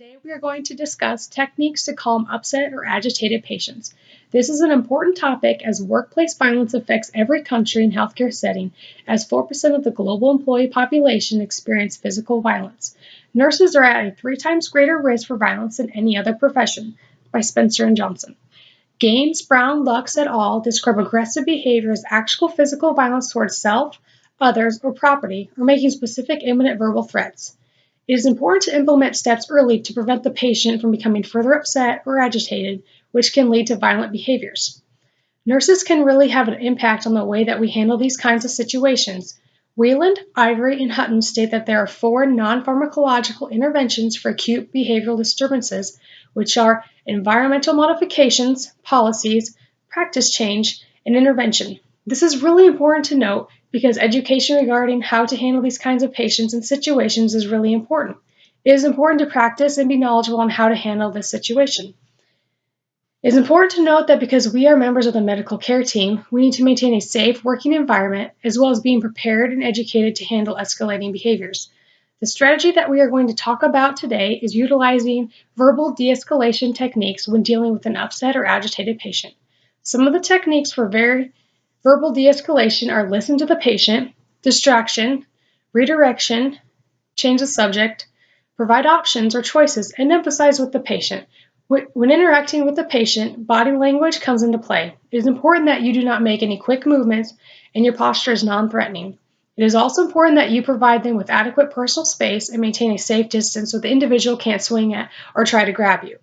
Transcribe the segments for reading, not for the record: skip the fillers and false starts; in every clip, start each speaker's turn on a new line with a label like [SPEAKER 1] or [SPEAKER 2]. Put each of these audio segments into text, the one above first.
[SPEAKER 1] Today we are going to discuss techniques to calm upset or agitated patients. This is an important topic as workplace violence affects every country and healthcare setting, as 4% of the global employee population experience physical violence. Nurses are at a 3 times greater risk for violence than any other profession, by Spencer and Johnson. Gaynes, Brown, Lux et al. Describe aggressive behavior as actual physical violence towards self, others, or property, or making specific imminent verbal threats. It is important to implement steps early to prevent the patient from becoming further upset or agitated, which can lead to violent behaviors. Nurses can really have an impact on the way that we handle these kinds of situations. Weiland, Ivory, and Hutton state that there are 4 non-pharmacological interventions for acute behavioral disturbances, which are environmental modifications, policies, practice change, and intervention. This is really important to note because education regarding how to handle these kinds of patients and situations is really important. It is important to practice and be knowledgeable on how to handle this situation. It is important to note that because we are members of the medical care team, we need to maintain a safe working environment as well as being prepared and educated to handle escalating behaviors. The strategy that we are going to talk about today is utilizing verbal de-escalation techniques when dealing with an upset or agitated patient. Some of the techniques for verbal de-escalation are listen to the patient, distraction, redirection, change the subject, provide options or choices, and emphasize with the patient. When interacting with the patient, body language comes into play. It is important that you do not make any quick movements and your posture is non-threatening. It is also important that you provide them with adequate personal space and maintain a safe distance so the individual can't swing at or try to grab you.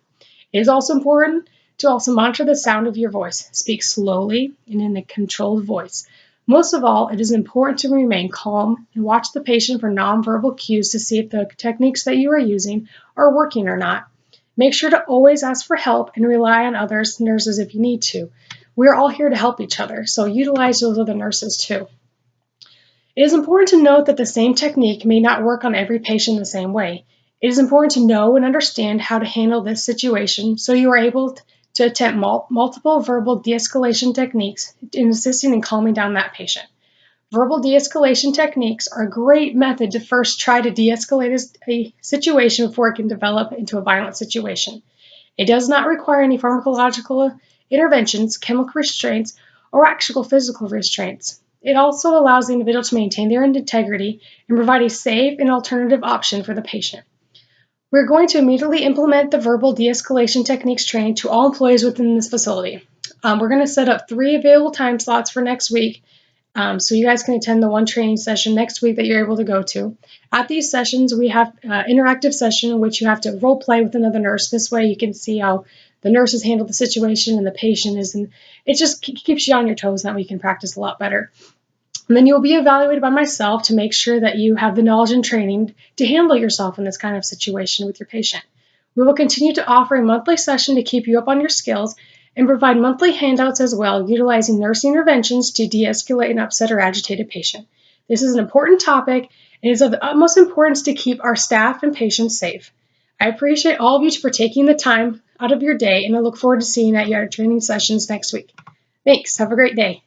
[SPEAKER 1] It is also important to also monitor the sound of your voice. Speak slowly and in a controlled voice. Most of all, it is important to remain calm and watch the patient for nonverbal cues to see if the techniques that you are using are working or not. Make sure to always ask for help and rely on others, nurses, if you need to. We are all here to help each other, so utilize those other nurses too. It is important to note that the same technique may not work on every patient the same way. It is important to know and understand how to handle this situation so you are able to attempt multiple verbal de-escalation techniques in assisting in calming down that patient. Verbal de-escalation techniques are a great method to first try to de-escalate a situation before it can develop into a violent situation. It does not require any pharmacological interventions, chemical restraints, or actual physical restraints. It also allows the individual to maintain their integrity and provide a safe and alternative option for the patient. We're going to immediately implement the verbal de-escalation techniques training to all employees within this facility. We're going to set up 3 available time slots for next week, so you guys can attend the one training session next week that you're able to go to. At these sessions, we have an interactive session in which you have to role play with another nurse. This way you can see how the nurses handle the situation and the patient is, and it just keeps you on your toes, and that we can practice a lot better. And then you'll be evaluated by myself to make sure that you have the knowledge and training to handle yourself in this kind of situation with your patient. We will continue to offer a monthly session to keep you up on your skills and provide monthly handouts as well, utilizing nursing interventions to de-escalate an upset or agitated patient. This is an important topic and it is of the utmost importance to keep our staff and patients safe. I appreciate all of you for taking the time out of your day, and I look forward to seeing you at your training sessions next week. Thanks. Have a great day.